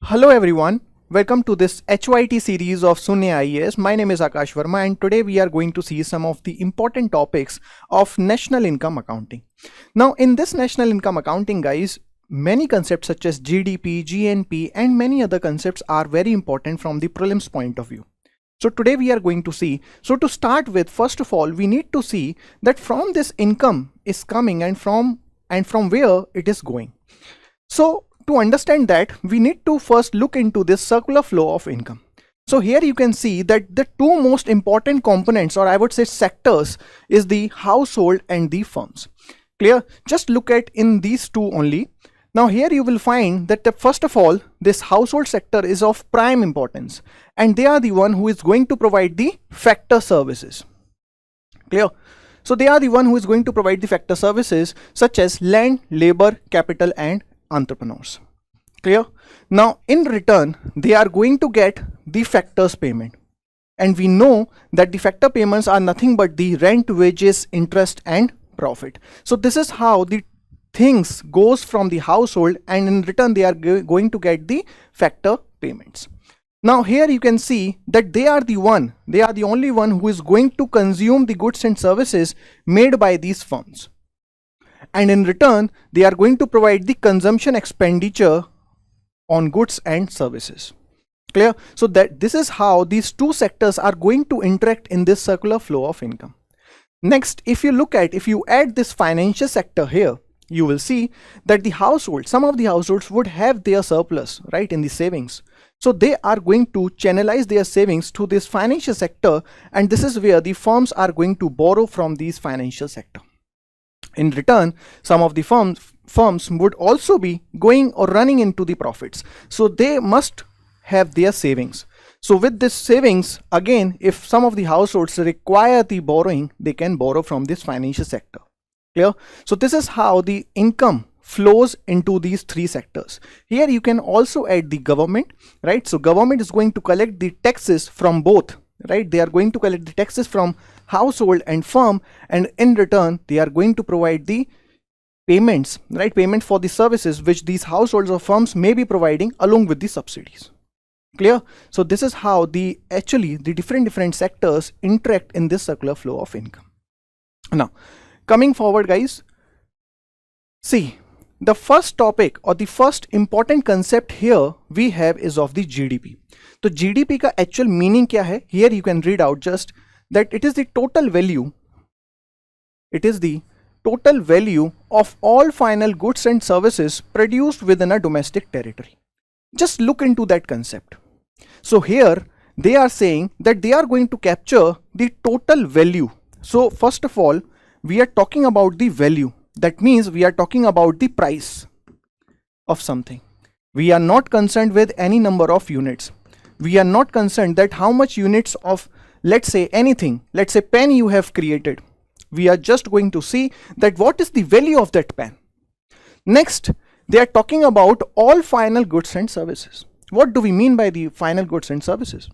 Hello everyone, welcome to this HYT series of Sunya IAS. My name is Akash Verma and today we are going to see some of the important topics of national income accounting. Now in this national income accounting guys, many concepts such as GDP, GNP and many other concepts are very important from the prelims point of view. So today we are going to see, so to start with, first of all we need to see that from this income is coming and from where it is going. So to understand that, we need to first look into this circular flow of income. So here you can see that the two most important components, or I would say sectors, is the household and the firms. Clear? Just look at in these two only. Now here you will find that first of all, this household sector is of prime importance and they are the one who is going to provide the factor services. Clear? So they are the one who is going to provide the factor services such as land, labor, capital and entrepreneurs. Clear? Now in return they are going to get the factors payment, and we know that the factor payments are nothing but the rent, wages, interest and profit. So this is how the things goes from the household, and in return they are going to get the factor payments. Now here you can see that they are the only one who is going to consume the goods and services made by these firms, and in return they are going to provide the consumption expenditure on goods and services. Clear? So that this is how these two sectors are going to interact in this circular flow of income. Next, if you add this financial sector here, you will see that some of the households would have their surplus, right, in the savings. So they are going to channelize their savings to this financial sector, and this is where the firms are going to borrow from these financial sector. In return, some of the firms would also be going or running into the profits. So they must have their savings. So with this savings, again, if some of the households require the borrowing, they can borrow from this financial sector. Clear? So this is how the income flows into these three sectors. Here you can also add the government, right? So government is going to collect the taxes from both, right? They are going to collect the taxes from household and firm, and in return they are going to provide the payments, right? Payment for the services which these households or firms may be providing along with the subsidies. Clear? So this is how the different sectors interact in this circular flow of income. Now coming forward guys, see, the first topic or the first important concept here we have is of the GDP. So GDP का actual meaning क्या है? Here you can read out just that it is the total value. It is the total value of all final goods and services produced within a domestic territory. Just look into that concept. So here they are saying that they are going to capture the total value. So first of all, we are talking about the value. That means we are talking about the price of something. We are not concerned with any number of units. We are not concerned that how much units of, let's say anything, let's say pen you have created. We are just going to see that what is the value of that pen. Next, they are talking about all final goods and services. What do we mean by the final goods and services?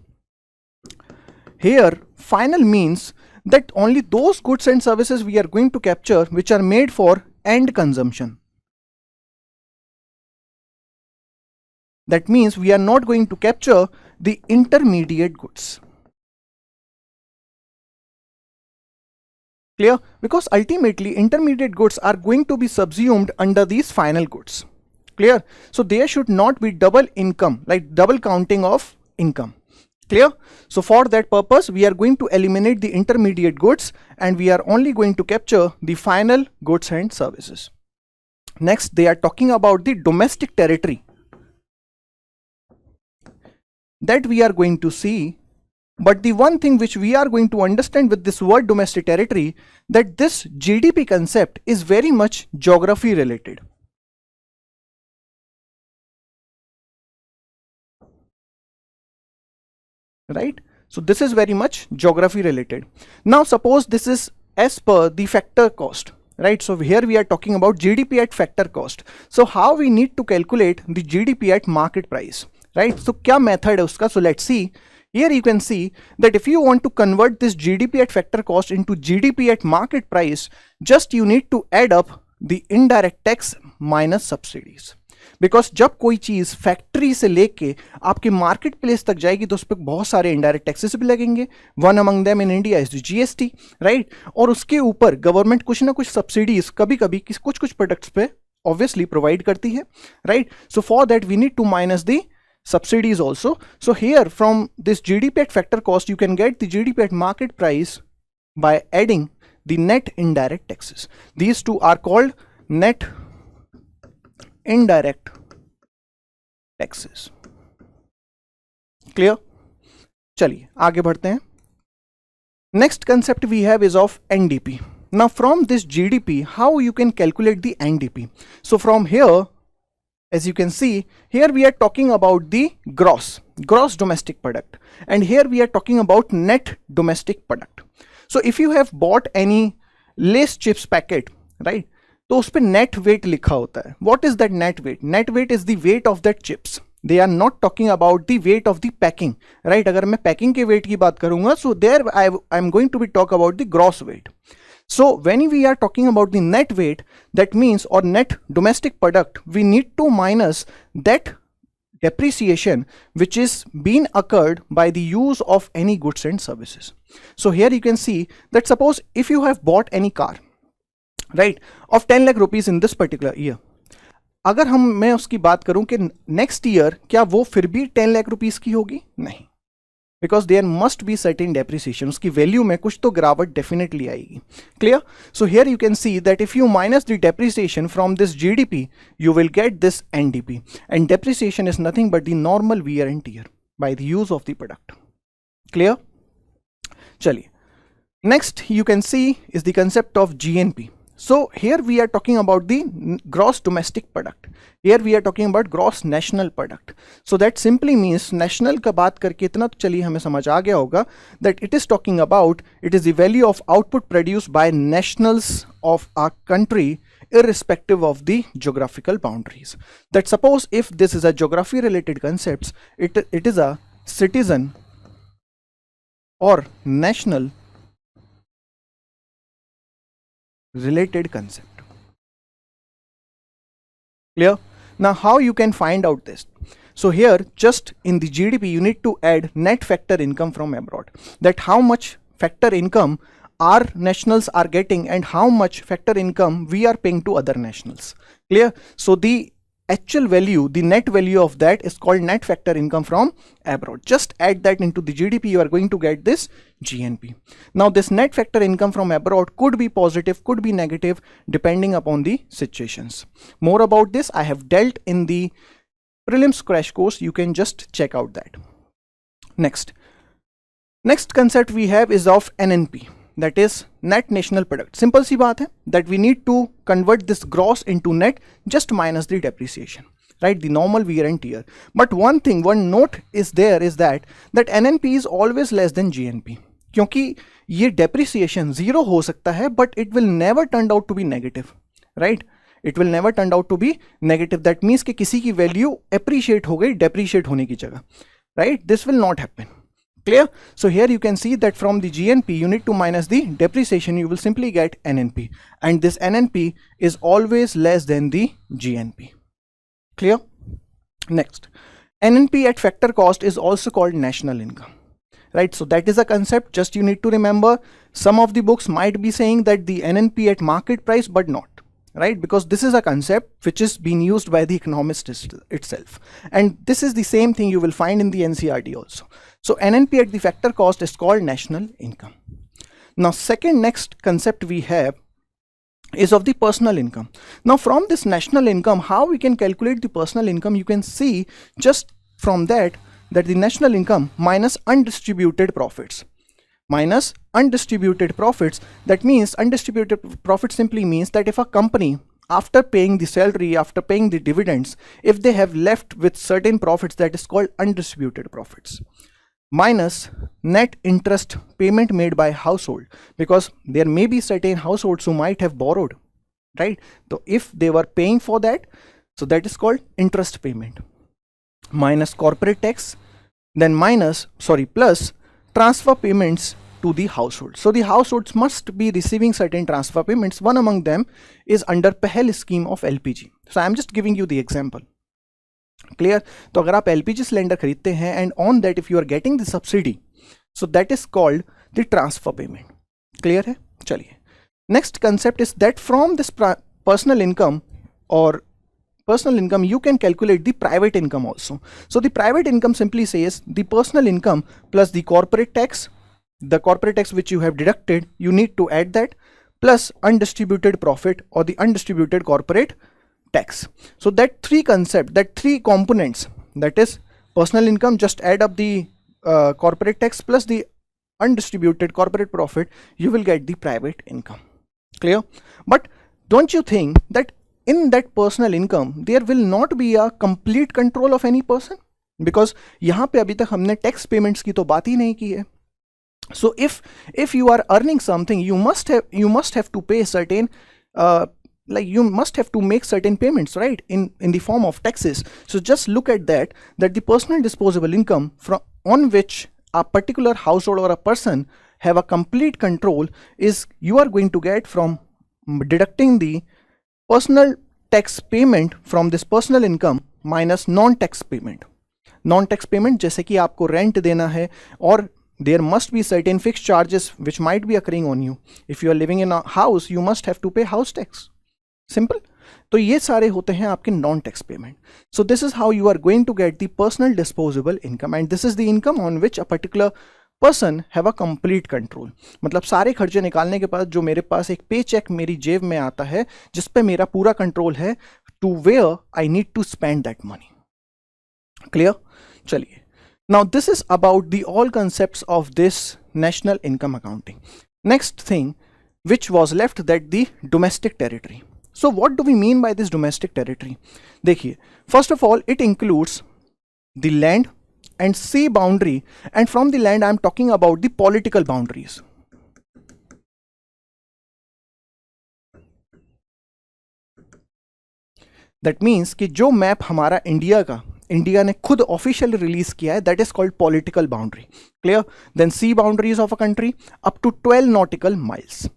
Here, final means that only those goods and services we are going to capture which are made for end consumption. That means we are not going to capture the intermediate goods. Clear? Because ultimately intermediate goods are going to be subsumed under these final goods. Clear? So there should not be double income, like double counting of income. Clear? So for that purpose we are going to eliminate the intermediate goods and we are only going to capture the final goods and services. Next, they are talking about the domestic territory that we are going to see. But the one thing which we are going to understand with this word domestic territory, that this GDP concept is very much geography related. Right? So this is very much geography related. Now suppose this is as per the factor cost, right? So here we are talking about GDP at factor cost. So how we need to calculate the GDP at market price, right? So क्या method है उसका? So let's see. Here you can see that if you want to convert this GDP at factor cost into GDP at market price, just you need to add up the indirect tax minus subsidies. Because जब कोई चीज factory से लेके आपके market place तक जाएगी तो उस पर बहुत सारे इनडायरेक्ट टैक्सेस भी लगेंगे. One among them in India is the GST, right. और उसके ऊपर गवर्नमेंट कुछ ना कुछ सब्सिडीज कभी कभी कुछ कुछ प्रोडक्ट्स पे ऑब्वियसली प्रोवाइड करती है, right. So for that we need to minus the subsidies also. So here from this GDP at factor cost you can get the GDP at market price by adding the net indirect taxes. These two are called net indirect taxes. Clear? चलिए आगे बढ़ते हैं. Next concept we have is of NDP. Now from this GDP how you can calculate the NDP? So from here, as you can see, here we are talking about the gross domestic product, and here we are talking about net domestic product. So if you have bought any Lay's chips packet, right, तो उस पे net weight लिखा होता है. What is that net weight? Net weight is the weight of that chips. They are not talking about the weight of the packing, right? अगर मैं packing के weight की बात करूंगा, so there I am going to be talk about the gross weight. So when we are talking about the net weight, that means or net domestic product, we need to minus that depreciation which is being occurred by the use of any goods and services. So here you can see that suppose if you have bought any car, right, of 10 lakh rupees in this particular year, अगर मैं उसकी बात करूं कि next year क्या वो फिर भी 10 लाख रुपीस की होगी? नहीं, because there must be certain depreciation. उसकी वैल्यू में कुछ तो गिरावट डेफिनेटली आएगी. Clear? So here you can see that if you minus the depreciation from this GDP you will get this NDP, and depreciation is nothing but the normal wear and tear by the use of the product. Clear? चलिए next you can see is the concept of GNP. So here we are talking about the gross domestic product. Here we are talking about gross national product. So that simply means national का बात करके इतना तो चलिए हमें समझ आ गया होगा that it is talking about it is the value of output produced by nationals of our country irrespective of the geographical boundaries. That suppose if this is a geography related concepts, it is a citizen or national related concept. Clear? Now how you can find out this? So here just in the GDP you need to add net factor income from abroad, that how much factor income our nationals are getting and how much factor income we are paying to other nationals. Clear? So the actual value, the net value of that is called net factor income from abroad. Just add that into the GDP, you are going to get this GNP. Now this net factor income from abroad could be positive, could be negative depending upon the situations. More about this I have dealt in the prelims crash course, you can just check out that. Next concept we have is of NNP, that is net national product. Simple सी बात है that we need to convert this gross into net, just minus the depreciation, right, the normal wear and tear. But one thing, one note is there is that NNP is always less than GNP, क्योंकि ये depreciation zero हो सकता है but it will never turn out to be negative, right? It will never turn out to be negative. That means कि किसी की value appreciate हो गई depreciate होने की जगह, right? This will not happen. Clear? So here you can see that from the GNP you need to minus the depreciation, you will simply get NNP, and this NNP is always less than the GNP. Clear? Next, NNP at factor cost is also called national income, right? So that is a concept, just you need to remember. Some of the books might be saying that the NNP at market price, but not, right? Because this is a concept which is being used by the economist itself, and this is the same thing you will find in the NCERT also. So NNP at the factor cost is called national income. Now next concept we have is of the personal income. Now from this national income, how we can calculate the personal income? You can see just from that the national income minus undistributed profits. Minus undistributed profits, that means undistributed profit simply means that if a company, after paying the salary, after paying the dividends, if they have left with certain profits, that is called undistributed profits. Minus net interest payment made by household, because there may be certain households who might have borrowed, right? So if they were paying for that, so that is called interest payment. Minus corporate tax, then plus transfer payments to the household. So the households must be receiving certain transfer payments. One among them is under Pahel scheme of LPG. So I am just giving you the example, clear? तो अगर आप LPG cylinder खरीदते हैं and on that if you are getting the subsidy, so that is called the transfer payment. Clear है? चलिए, next concept is that from this personal income और personal income you can calculate the private income also. So the private income simply says the personal income plus the corporate tax which you have deducted, you need to add that, plus undistributed profit or the undistributed corporate tax. So that three components, that is personal income, just add up the corporate tax plus the undistributed corporate profit, you will get the private income. Clear? But don't you think that in that personal income there will not be a complete control of any person? Because यहाँ पे अभी तक हमने tax payments की तो बात ही नहीं की है. So if you are earning something, you must have to pay certain you must have to make certain payments, right, in the form of taxes. So just look at that the personal disposable income from on which a particular household or a person have a complete control is you are going to get from deducting the personal tax payment from this personal income minus non-tax payment. Non-tax payment जैसे कि आपको rent देना है और there must be certain fixed charges which might be occurring on you. If you are living in a house, you must have to pay house tax. Simple. तो ये सारे होते हैं आपके non-tax payment. So this is how you are going to get the personal disposable income, and this is the income on which a particular person have a complete control. मतलब सारे खर्चे निकालने के बाद जो मेरे पास एक पे चेक मेरी जेब में आता है जिस पे मेरा पूरा कंट्रोल है to where I need to spend that money. Clear? चलिए. Now this is about the all concepts of this national income accounting. Next thing which was left, that the domestic territory. So what do we mean by this domestic territory? देखिए, first of all it includes the land and sea boundary, and from the land I am talking about the political boundaries. That means कि जो map हमारा India ने खुद officially release किया है, that is called political boundary. Clear? Then sea boundaries of a country up to 12 nautical miles.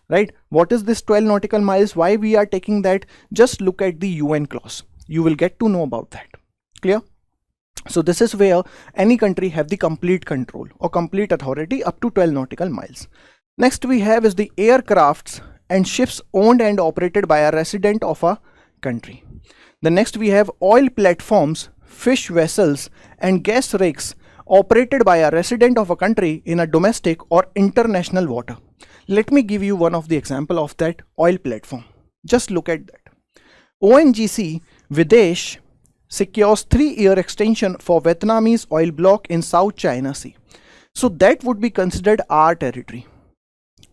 Right? What is this 12 nautical miles? Why we are taking that? Just look at the UN clause. You will get to know about that. Clear? So this is where any country have the complete control or complete authority up to 12 nautical miles. Next we have is the aircrafts and ships owned and operated by a resident of a country. The next we have oil platforms, fish vessels and gas rigs operated by a resident of a country in a domestic or international water. Let me give you one of the example of that oil platform. Just look at that. ONGC Videsh secures 3-year extension for Vietnamese oil block in South China Sea. So that would be considered our territory.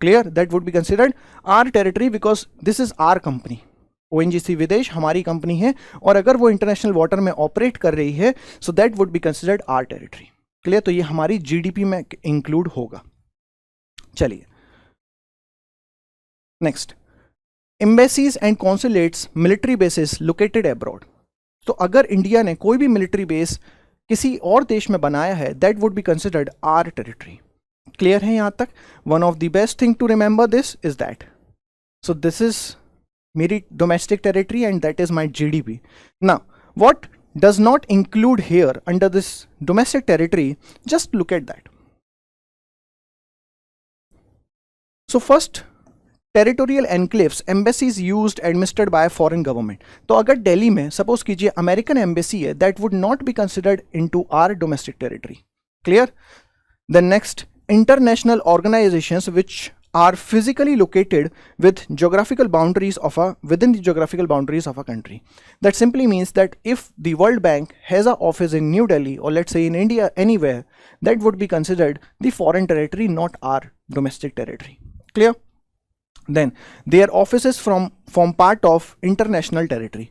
Clear? That would be considered our territory because this is our company. ONGC विदेश हमारी company है और अगर वो international water में operate कर रही है so that would be considered our territory. Clear? तो ये हमारी जीडीपी में इंक्लूड होगा. चलिए next, embassies and consulates military bases located abroad. तो अगर इंडिया ने कोई भी मिलिट्री बेस किसी और देश में बनाया है that would be considered our territory. Clear है यहां तक? One of the best thing to remember this is that so this is मेरी domestic territory and that is my GDP. Now what does not include here under this domestic territory, just look at that. So first, territorial enclaves, embassies used administered by a foreign government. तो अगर दिल्ली में suppose कीजिए American embassy है that would not be considered into our domestic territory. Clear? The next, international organizations which are physically located with geographical boundaries of within the geographical boundaries of a country. That simply means that if the World Bank has an office in New Delhi or let's say in India anywhere, that would be considered the foreign territory, not our domestic territory. Clear? Then their offices form part of international territory.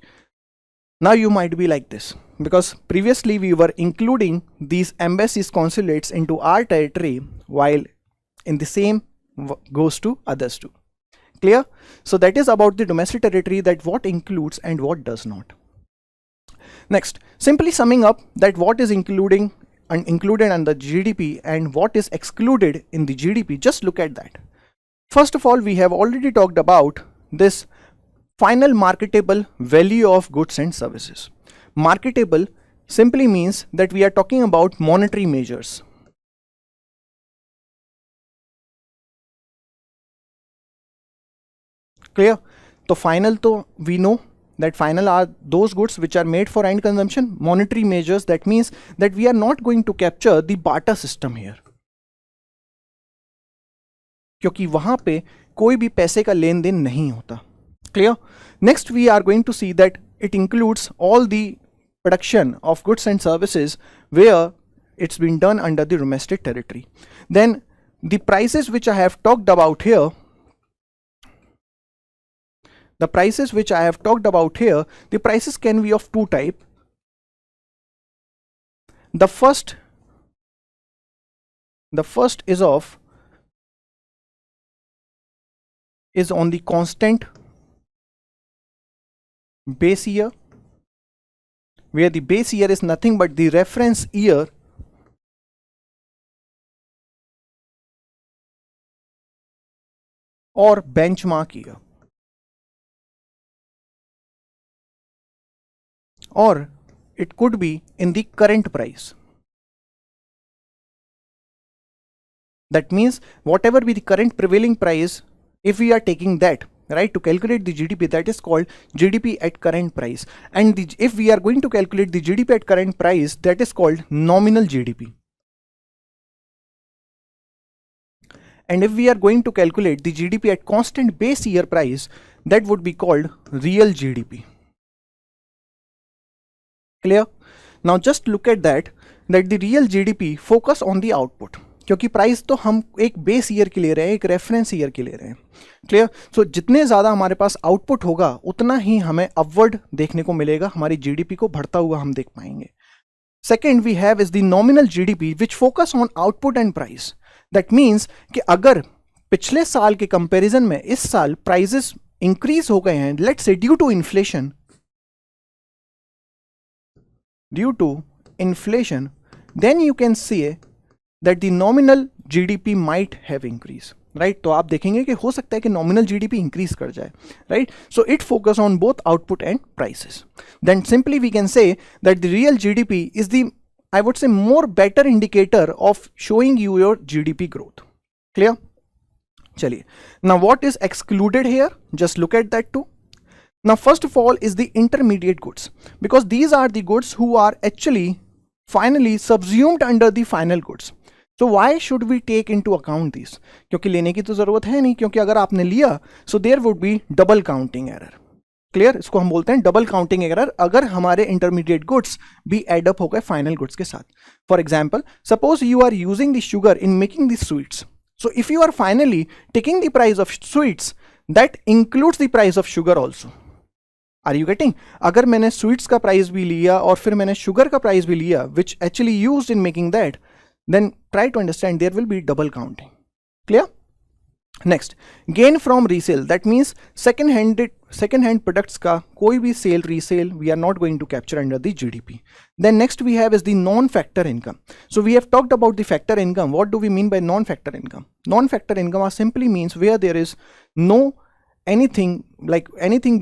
Now you might be like this because previously we were including these embassies, consulates into our territory while in the same goes to others too. Clear? So that is about the domestic territory, that what includes and what does not. Next, simply summing up that what is included under GDP and what is excluded in the GDP, just look at that. First of all, we have already talked about this final marketable value of goods and services. Marketable simply means that we are talking about monetary measures. Clear? So final, to we know that final are those goods which are made for end consumption. Monetary measures, that means that we are not going to capture the barter system here, क्योंकि वहां पे कोई भी पैसे का लेन then नहीं होता. Clear? Next we are going to see that it includes all the production of goods and services where it's been done under the domestic territory. Then the prices which I have talked about here, the prices can be of two types. The first is on the constant base year, where the base year is nothing but the reference year or benchmark year, or it could be in the current price. That means whatever be the current prevailing price, if we are taking that, right, to calculate the GDP, that is called GDP at current price. And if we are going to calculate the GDP at current price, that is called nominal GDP. And if we are going to calculate the GDP at constant base year price, that would be called real GDP. Clear? Now just look at that the real GDP focus on the output, क्योंकि price तो हम एक base year के ले रहे हैं, एक reference year के ले रहे हैं. क्लियर? सो जितने ज़्यादा हमारे पास आउटपुट होगा उतना ही हमें अपवर्ड देखने को मिलेगा, हमारी जीडीपी को बढ़ता हुआ हम देख पाएंगे. Second we have is the nominal GDP which focus on output and price. That means कि अगर पिछले साल के कंपेरिजन में इस साल प्राइजेस इंक्रीज हो गए हैं, let's say due to inflation, then you can see that the nominal GDP might have increased, right? तो आप देखेंगे कि हो सकता है कि nominal GDP increase कर जाए, right? So it focus on both output and prices. Then simply we can say that the real GDP is the, I would say, more better indicator of showing you your GDP growth. Clear? चलिए. Now what is excluded here? Just look at that too. Now first of all is the intermediate goods, because these are the goods who are actually finally subsumed under the final goods. So why should we take into account these? क्योंकि लेने की तो जरूरत है नहीं, क्योंकि अगर आपने लिया so there would be double counting error. Clear? इसको हम बोलते हैं डबल काउंटिंग एरर अगर हमारे इंटरमीडिएट गुड्स भी एड अप हो गए फाइनल गुड्स के साथ. For example, suppose you are using the sugar in making the sweets. So if you are finally taking the price of sweets, that includes the price of sugar also. Are you getting? अगर मैंने sweets का price भी लिया और फिर मैंने sugar का price भी लिया which actually used in making that, then try to understand there will be double counting. Clear? Next, gain from resale. That means second hand products का कोई भी sale resale we are not going to capture under the GDP. Then next we have is the non-factor income. So we have talked about the factor income. What do we mean by non-factor income? Non-factor income simply means where there is no anything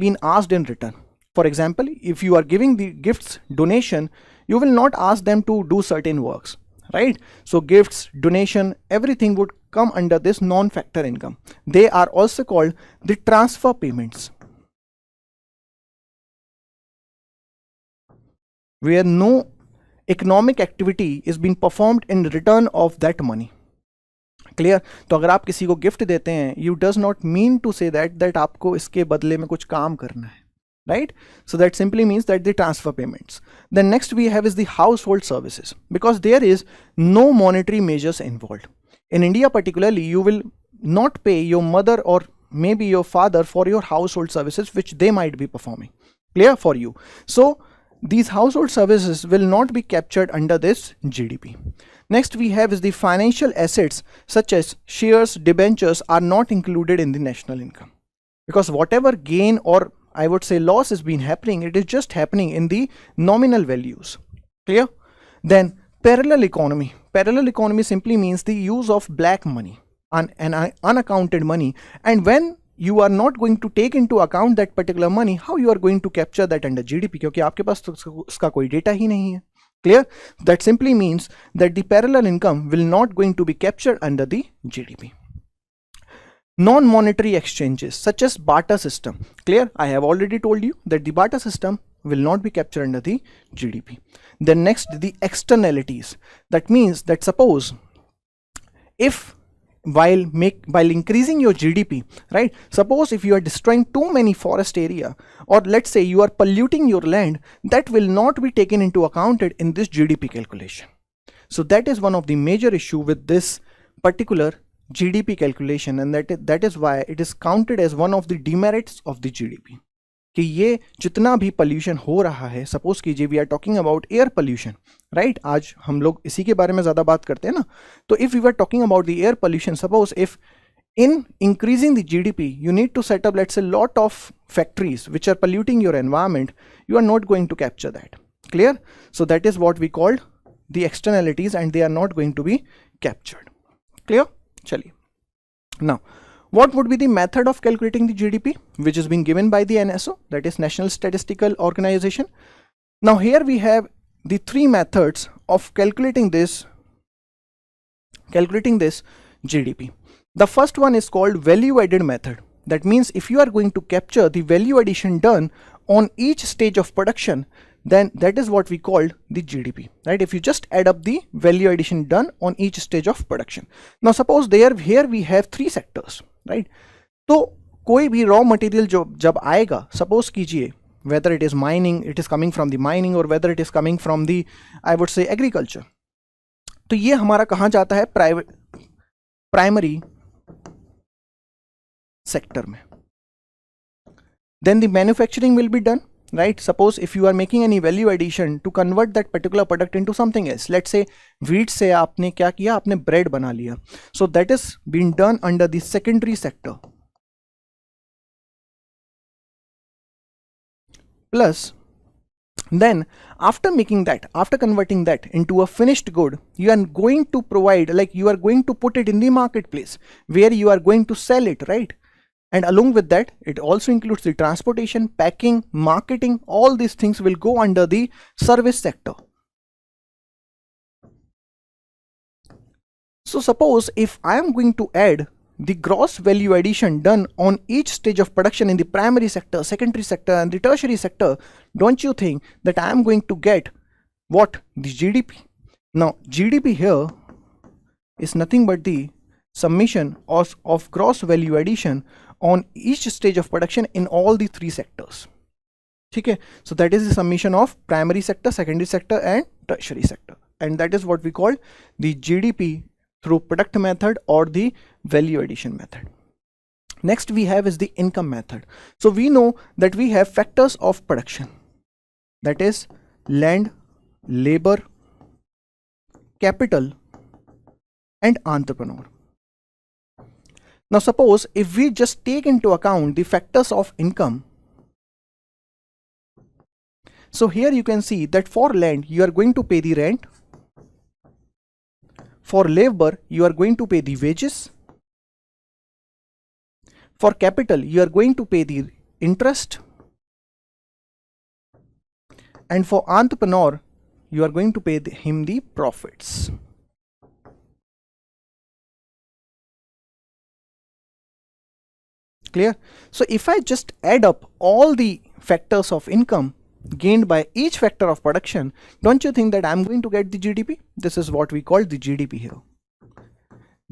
being asked in return. For example, if you are giving the gifts donation, you will not ask them to do certain works. Right? So gifts, donation, everything would come under this non-factor income. They are also called the transfer payments, where no economic activity is being performed in return of that money. Clear? तो अगर आप किसी को gift देते हैं, you does not mean to say that आपको इसके बदले में कुछ काम करना है. Right? So that simply means that the transfer payments. Then next we have is the household services, because there is no monetary measures involved. In India particularly, you will not pay your mother or maybe your father for your household services which they might be performing. Clear for you? So these household services will not be captured under this GDP. Next we have is the financial assets such as shares, debentures are not included in the national income, because whatever gain or I would say loss has been happening, it is just happening in the nominal values. Clear? Then parallel economy. Parallel economy simply means the use of black money and unaccounted money. And when you are not going to take into account that particular money, how you are going to capture that under GDP? क्योंकि आपके पास तो उसका कोई data ही नहीं है. Clear? That simply means that the parallel income will not going to be captured under the GDP. Non-monetary exchanges such as barter system. Clear? I have already told you that the barter system will not be captured under the GDP. Then next, the externalities. That means that suppose if while increasing your GDP, right? Suppose if you are destroying too many forest area, or let's say you are polluting your land, that will not be taken into account in this GDP calculation. So that is one of the major issue with this particular GDP calculation, and that is why it is counted as one of the demerits of the GDP. कि ये जितना भी pollution हो रहा है, suppose कीजिए we are talking about air pollution, right? आज हम लोग इसी के बारे में ज़्यादा बात करते हैं ना. तो if we are talking about the air pollution, suppose if in increasing the GDP, you need to set up, let's say, lot of factories which are polluting your environment, you are not going to capture that. Clear? So that is what we called the externalities, and they are not going to be captured. Clear? Chaliye. Now, what would be the method of calculating the GDP, which is being given by the NSO, that is National Statistical Organization. Now here we have the three methods of calculating this GDP. The first one is called value added method. That means if you are going to capture the value addition done on each stage of production, then that is what we called the GDP, right? If you just add up the value addition done on each stage of production. Now suppose here we have three sectors, right? तो कोई भी raw material जो जब आएगा, suppose कीजिए whether it is mining, it is coming from the mining, or whether it is coming from the, I would say, agriculture. तो ये हमारा कहाँ जाता है? प्राइमरी सेक्टर में. Then the manufacturing will be done, right? Suppose if you are making any value addition to convert that particular product into something else, let's say wheat से आपने क्या किया? आपने bread बना लिया. So that is being done under the secondary sector. Plus, then after making that, after converting that into a finished good, you are going to provide, like you are going to put it in the marketplace where you are going to sell it, right? And along with that, it also includes the transportation, packing, marketing. All these things will go under the service sector. So suppose if I am going to add the gross value addition done on each stage of production in the primary sector, secondary sector, and the tertiary sector, don't you think that I am going to get what? The GDP. Now GDP here is nothing but the summation of gross value addition on each stage of production in all the three sectors. Okay, so that is the summation of primary sector, secondary sector, and tertiary sector, and that is what we call the GDP through product method or the value addition method. Next we have is the income method. So we know that we have factors of production, that is land, labor, capital, and entrepreneur. Now suppose if we just take into account the factors of income, so here you can see that for land you are going to pay the rent, for labor you are going to pay the wages, for capital you are going to pay the interest, and for entrepreneur you are going to pay him the profits. Clear? So if I just add up all the factors of income gained by each factor of production, don't you think that I'm going to get the GDP? This is what we call the GDP here.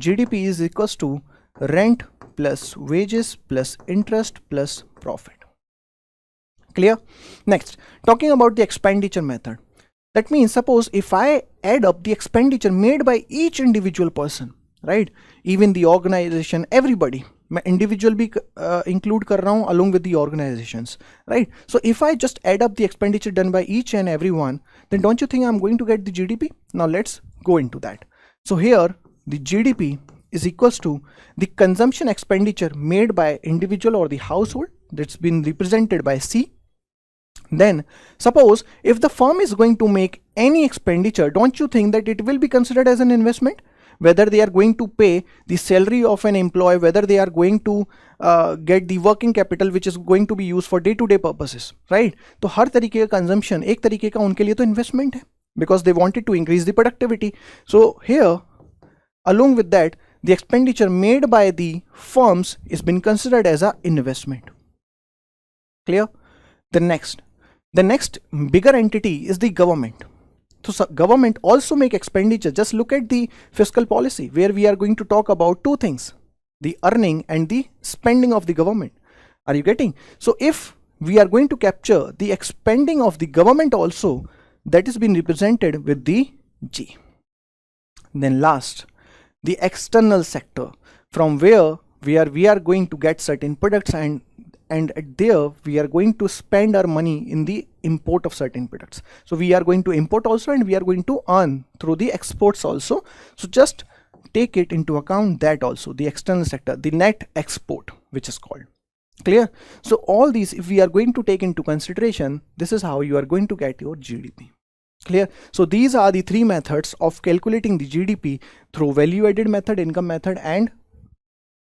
GDP is equals to rent plus wages plus interest plus profit. Clear? Next, talking about the expenditure method. That means suppose if I add up the expenditure made by each individual person, right? Even the organization, everybody. मैं individual भी include कर रहा हूँ along with the organizations, right? So if I just add up the expenditure done by each and everyone, then don't you think I'm going to get the GDP? Now let's go into that. So here the GDP is equals to the consumption expenditure made by individual or the household, that's been represented by C. Then suppose if the firm is going to make any expenditure, don't you think that it will be considered as an investment? Whether they are going to pay the salary of an employee, whether they are going to get the working capital which is going to be used for day-to-day purposes, right? तो हर तरीके का consumption एक तरीके का उनके लिए तो investment है. because they wanted to increase the productivity. So here, along with that, the expenditure made by the firms is been considered as an investment. Clear? The next bigger entity is the government. So government also make expenditure. Just look at the fiscal policy, where we are going to talk about two things: the earning and the spending of the government. Are you getting? So if we are going to capture the expending of the government also, that is being represented with the G. Then last, the external sector, from where we are going to get certain products, and there we are going to spend our money in the import of certain products. So we are going to import also, and we are going to earn through the exports also. So just take it into account, that also the external sector, the net export, which is called. Clear? So all these, if we are going to take into consideration, this is how you are going to get your GDP. Clear? So these are the three methods of calculating the GDP through value added method, income method, and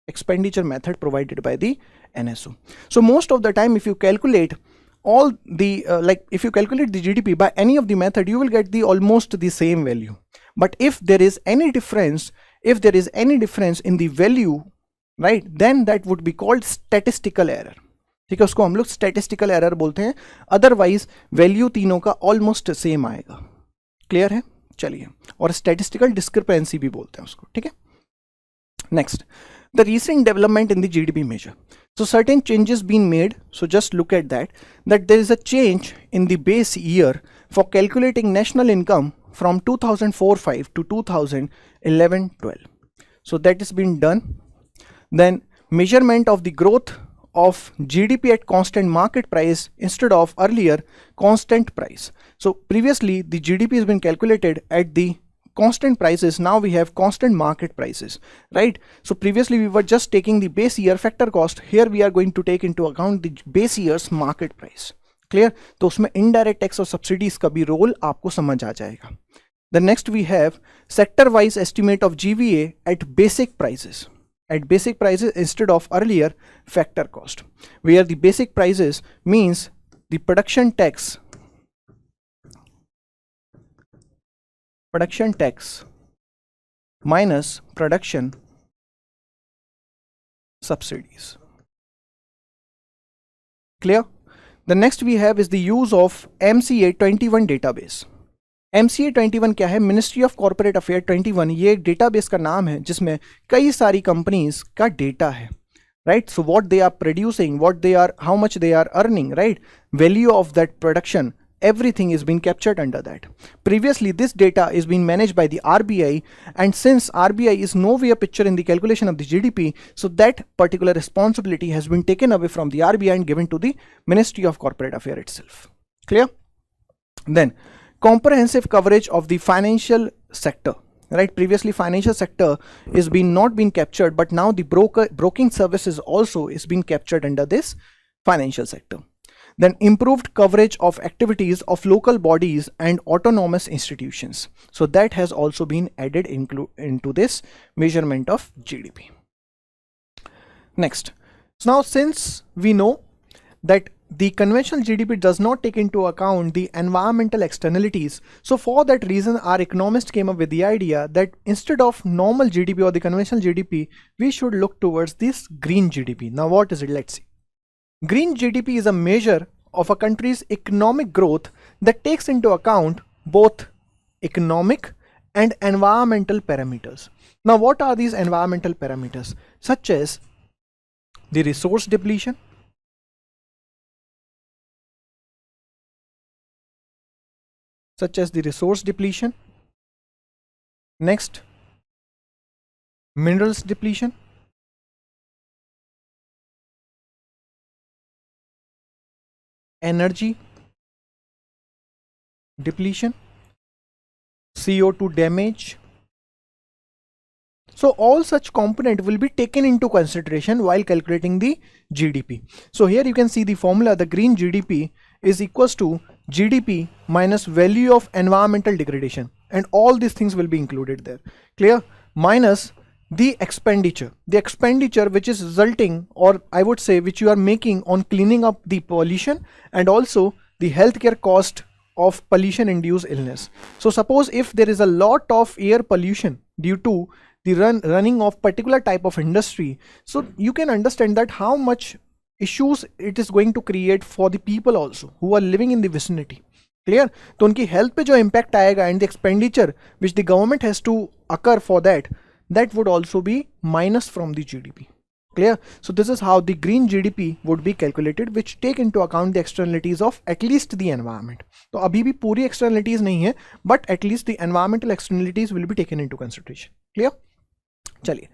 expenditure method provided by the NSO. So most of the time, if you calculate all the if you calculate the GDP by any of the method, you will get the almost the same value. But if there is any difference, in the value, right, then that would be called statistical error. ठीक है, उसको हम लोग statistical error बोलते हैं. Otherwise value तीनों का almost same आएगा. क्लियर है? चलिए, और statistical discrepancy भी बोलते हैं उसको. ठीक है. Next, the recent development in the GDP measure. So certain changes been made. So just look at that there is a change in the base year for calculating national income from 2004-05 to 2011-12. So that has been done. Then measurement of the growth of GDP at constant market price instead of earlier constant price. So previously the GDP has been calculated at the constant prices. Now we have constant market prices, right? So previously we were just taking the base year factor cost. Here we are going to take into account the base year's market price. Clear? तो उसमें indirect tax और subsidies का भी role आपको समझ आ जाएगा. The next we have sector wise estimate of GVA at basic prices. At basic prices instead of earlier factor cost, where the basic prices means the production tax minus production subsidies. Clear? The next we have is the use of MCA 21 database. MCA 21 क्या है? Ministry of corporate affair 21. ये एक database का नाम है जिसमें कई सारी कंपनीज का डेटा है, right? So what they are producing, what they are, how much they are earning, right? Value of that production, everything is being captured under that. Previously this data is being managed by the RBI, and since RBI is nowhere picture in the calculation of the GDP, so that particular responsibility has been taken away from the RBI and given to the Ministry of Corporate Affairs itself. Clear? Then comprehensive coverage of the financial sector, right? Previously financial sector is not been captured, but now the broking services also is being captured under this financial sector. Then improved coverage of activities of local bodies and autonomous institutions. So that has also been added into this measurement of GDP. Next, so now since we know that the conventional GDP does not take into account the environmental externalities, so for that reason our economists came up with the idea that instead of normal GDP or the conventional GDP, we should look towards this green GDP. Now what is it? Let's see. Green GDP is a measure of a country's economic growth that takes into account both economic and environmental parameters. Now what are these environmental parameters? Such as the resource depletion, next minerals depletion, energy depletion, CO2 damage. So all such component will be taken into consideration while calculating the GDP. So here you can see the formula. The green GDP is equals to GDP minus value of environmental degradation, and all these things will be included there. Clear? Minus the expenditure which is resulting, or I would say which you are making on cleaning up the pollution, and also the healthcare cost of pollution induced illness. So suppose if there is a lot of air pollution due to the running of particular type of industry, so you can understand that how much issues it is going to create for the people also who are living in the vicinity. Clear? तो उनकी health पे जो impact आएगा and the expenditure which the government has to occur for that would also be minus from the GDP. Clear? So this is how the green GDP would be calculated, which take into account the externalities of at least the environment. तो अभी भी पूरी externalities नहीं है, but at least the environmental externalities will be taken into consideration. Clear? चलिए,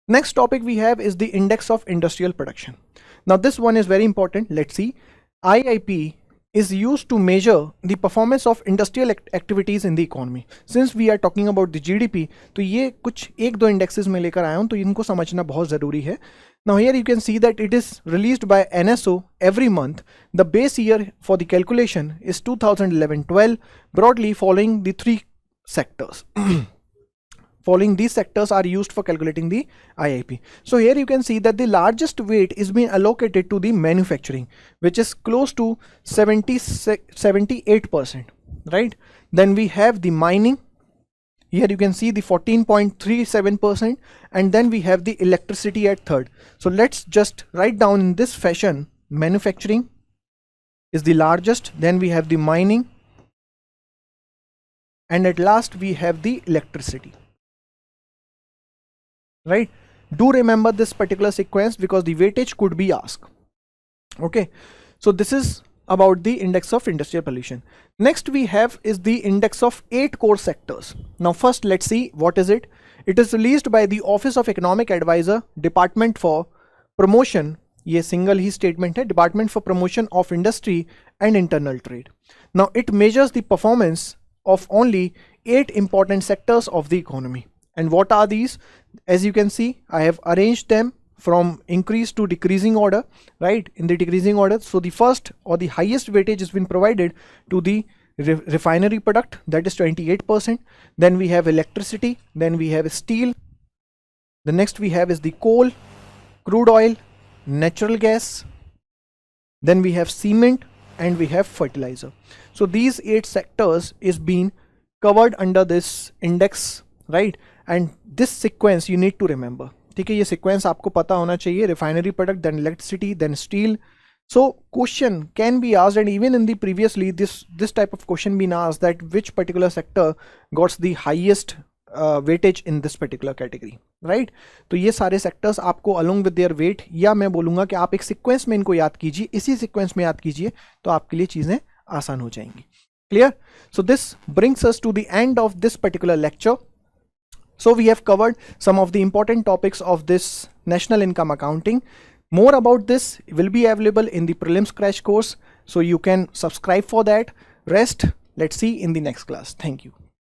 next topic we have is the index of industrial production. Now this one is very important. Let's see. IIP is used to measure the performance of industrial activities in the economy. Since we are talking about the GDP, तो ये कुछ एक दो indexes में लेकर आया हूँ, तो इनको समझना बहुत ज़रूरी है. Now here you can see that it is released by NSO every month. The base year for the calculation is 2011-12, broadly following the three sectors. Following these sectors are used for calculating the IIP. So here you can see that the largest weight is being allocated to the manufacturing, which is close to 78%, right? Then we have the mining. Here you can see the 14.37%, and then we have the electricity at third. So let's just write down in this fashion. Manufacturing is the largest, then we have the mining, and at last we have the electricity. Right? Do remember this particular sequence because the weightage could be asked. Okay, so this is about the index of industrial pollution. Next we have is the index of 8 core sectors. Now first let's see what is it. It is released by the Office of Economic Advisor, Department for Promotion. ये single ही statement है, Department for Promotion of Industry and Internal Trade. Now it measures the performance of only 8 important sectors of the economy. And what are these? As you can see, I have arranged them from increase to decreasing order, right? In the decreasing order. So the first or the highest weightage has been provided to the refinery product, that is 28%. Then we have electricity, then we have steel. The next we have is the coal, crude oil, natural gas. Then we have cement and we have fertilizer. So these 8 sectors is being covered under this index, right? And this sequence you need to remember. ठीक है, ये sequence आपको पता होना चाहिए. Refinery product, then electricity, then steel. So question can be asked, and even in the previously this type of question been asked, that which particular sector got the highest weightage in this particular category, right? तो ये सारे sectors आपको along with their weight, या मैं बोलूँगा कि आप एक sequence में इनको याद कीजिए, इसी sequence में याद कीजिए, तो आपके लिए चीज़ें आसान हो जाएंगी. Clear? So this brings us to the end of this particular lecture. So we have covered some of the important topics of this national income accounting. More about this will be available in the prelims crash course, so you can subscribe for that. Rest, let's see in the next class. Thank you.